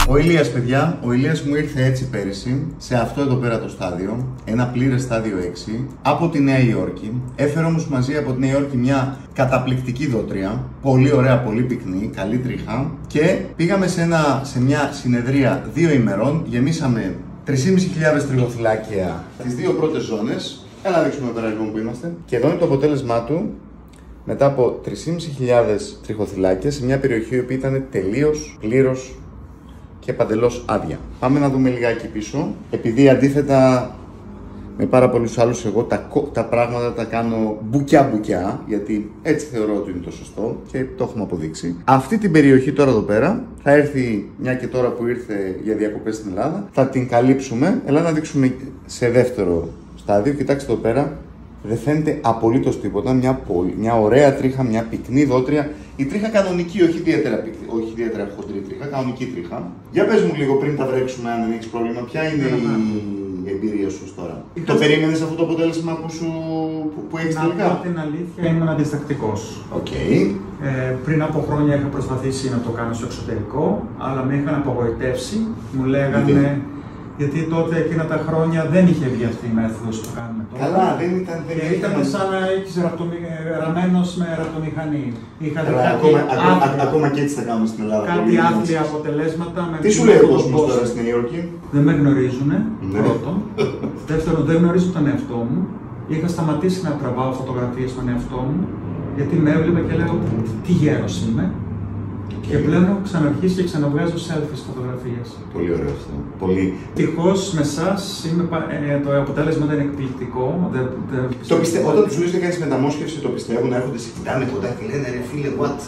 Ο Ηλίας, παιδιά, ο Ηλίας μου ήρθε έτσι πέρυσι, σε αυτό εδώ πέρα το στάδιο, ένα πλήρες στάδιο 6, από τη Νέα Υόρκη. Έφερε όμως μαζί από τη Νέα Υόρκη μια καταπληκτική δότρια, πολύ ωραία, πολύ πυκνή, καλή τρίχα, και πήγαμε σε μια συνεδρία 2 ημερών, γεμίσαμε 3.500 τριχοθυλάκια τις 2 πρώτες ζώνες. Έλα να δείξουμε πέρα λοιπόν που είμαστε. Και εδώ είναι το αποτέλεσμά του. Μετά από 3.500 τριχοθυλάκια σε μια περιοχή που ήταν τελείως, πλήρως και παντελώς άδεια. Πάμε να δούμε λιγάκι πίσω. Επειδή αντίθετα με πάρα πολλούς άλλους, εγώ τα πράγματα τα κάνω μπουκιά, γιατί έτσι θεωρώ ότι είναι το σωστό και το έχουμε αποδείξει. Αυτή την περιοχή τώρα εδώ πέρα θα έρθει, μια και τώρα που ήρθε για διακοπές στην Ελλάδα, θα την καλύψουμε. Έλα να δείξουμε σε δεύτερο στάδιο. Κοιτάξτε εδώ πέρα. Δεν φαίνεται απολύτως τίποτα, μια ωραία τρίχα, μια πυκνή δότρια. Η τρίχα κανονική, όχι ιδιαίτερα χοντρή τρίχα, κανονική τρίχα. Για πες μου λίγο πριν τα βρέξουμε, αν δεν έχεις πρόβλημα, ποια είναι η εμπειρία σου τώρα. Το περίμενες αυτό το αποτέλεσμα που έχεις τελικά? Να πω την αλήθεια, ήμουν αντιστακτικός. Πριν από χρόνια είχα προσπαθήσει να το κάνω στο εξωτερικό, αλλά με είχαν απογοητεύσει. Μου λέγανε. Γιατί τότε εκείνα τα χρόνια δεν είχε βγει αυτή η μέθοδος που κάνουμε τώρα. Καλά, δεν ήταν. Ήταν σαν να έχεις ραμμένος με ραπτομηχανή. Ακόμα και έτσι θα κάνουμε στην Ελλάδα. Κάτι άθλια αποτελέσματα. Τι σου λέει ο κόσμος τώρα στην Νέα Υόρκη? Δεν με γνωρίζουν, πρώτον. Δεύτερον, δεν γνωρίζω τον εαυτό μου. Είχα σταματήσει να τραβάω φωτογραφίες στον εαυτό μου, γιατί με έβλεπε και λέω τι γέρος είμαι. Και πλέον έχω ξαναρχίσει και ξαναβγάζω selfies φωτογραφίες. Πολύ ωραίο αυτό. Πολύ. Ευτυχώς με εσάς το αποτέλεσμα ήταν εκπληκτικό. Όταν τους λες να κάνεις μεταμόσχευση, το πιστεύουν, έρχονται, σε κοιτάνε κοντά και λένε ρε φίλε, what?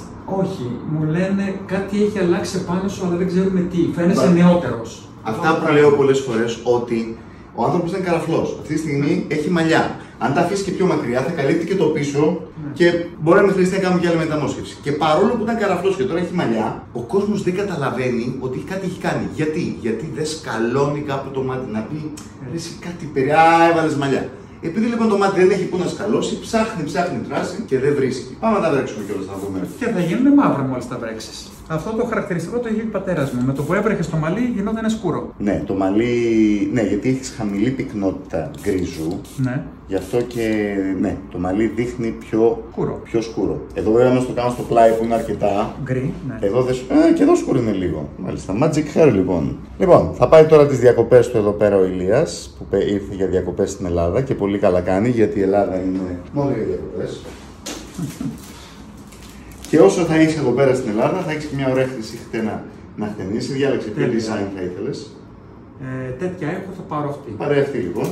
Όχι, μου λένε κάτι έχει αλλάξει πάνω σου, αλλά δεν ξέρουμε τι. Φαίνεσαι νεότερος. Αυτά που λέω πολλές φορές, ότι ο άνθρωπος είναι καραφλός. Αυτή τη στιγμή έχει μαλλιά. Αν τα αφήσει και πιο μακριά, θα καλύπτει και το πίσω και μπορεί να χρειαστεί να κάνουμε και άλλη μεταμόσχευση. Και παρόλο που ήταν καραφλός και τώρα έχει μαλλιά, ο κόσμος δεν καταλαβαίνει ότι κάτι έχει κάνει. Γιατί δεν σκαλώνει κάπου το μάτι να πει ρε, εσύ κάτι έβαλες μαλλιά. Επειδή λοιπόν το μάτι δεν έχει που να σκαλώσει, ψάχνει δράση και δεν βρίσκει. Πάμε να τα βρέξουμε κιόλας να δούμε. Και θα γίνουν μαύρα μόλις τα βρέξεις. Αυτό το χαρακτηριστικό το είχε ο πατέρας μου. Με το που έβρεχε το μαλλί γινόταν σκούρο. Ναι, το μαλλί. Ναι, γιατί έχει χαμηλή πυκνότητα γκρίζου. Ναι. Γι' αυτό και ναι, το μαλλί δείχνει πιο σκούρο. Εδώ βέβαια όμως το κάνω στο πλάι που είναι αρκετά γκρι. Ναι. Εδώ και εδώ σκούρο είναι λίγο. Μάλιστα. Magic hair λοιπόν. Λοιπόν, θα πάει τώρα τις διακοπές του εδώ πέρα ο Ηλίας που ήρθε για διακοπές στην Ελλάδα και πολύ καλά κάνει γιατί η Ελλάδα είναι μόνο για διακοπές. Και όσο θα είσαι εδώ πέρα στην Ελλάδα, θα έχεις και μια ωραία χρυσή χτένα να χτενίσεις. Διάλεξε ποιο design θα ήθελες. Τέτοια έχω, θα πάρω αυτή. Πάρε αυτή λοιπόν.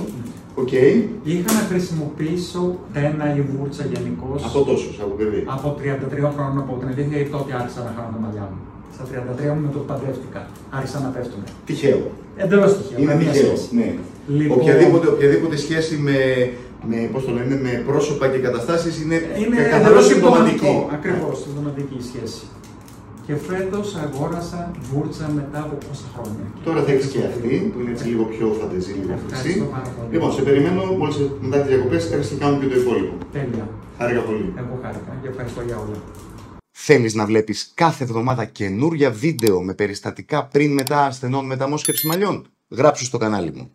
Είχα να χρησιμοποιήσω τένα ή βούρτσα γενικώς. Από τόσους, από παιδί. Από 33 χρόνων από την αλήθεια, γιατί τότε άρχισα να χάνω τα μαλλιά μου. Στα 33 μου με το που παντρεύτηκα. Άρχισα να πέφτουν. Τυχαίο. Εντελώς τυχαίο. Είναι τυχαίο. Ναι. Λοιπόν, οποιαδήποτε σχέση πώς το λένε, με πρόσωπα και καταστάσεις είναι καθαρός συμπτωματική. Ακριβώς, συμπτωματική η σχέση. Και φέτος αγόρασα βούρτσα μετά από πόσα χρόνια. Τώρα θα έχεις και αυτή που είναι έτσι λίγο πιο φαντεζή, λίγο χρυσή. Λοιπόν, σε περιμένω μόλις μετά τις διακοπές έρθεις και κάνουμε και το υπόλοιπο. Τέλεια. Χάρηκα πολύ. Εγώ χάρηκα και ευχαριστώ για όλα. Θέλεις να βλέπεις κάθε εβδομάδα καινούρια βίντεο με περιστατικά πριν μετά ασθενών μεταμόσχευση μαλλιών? Γράψου στο κανάλι μου.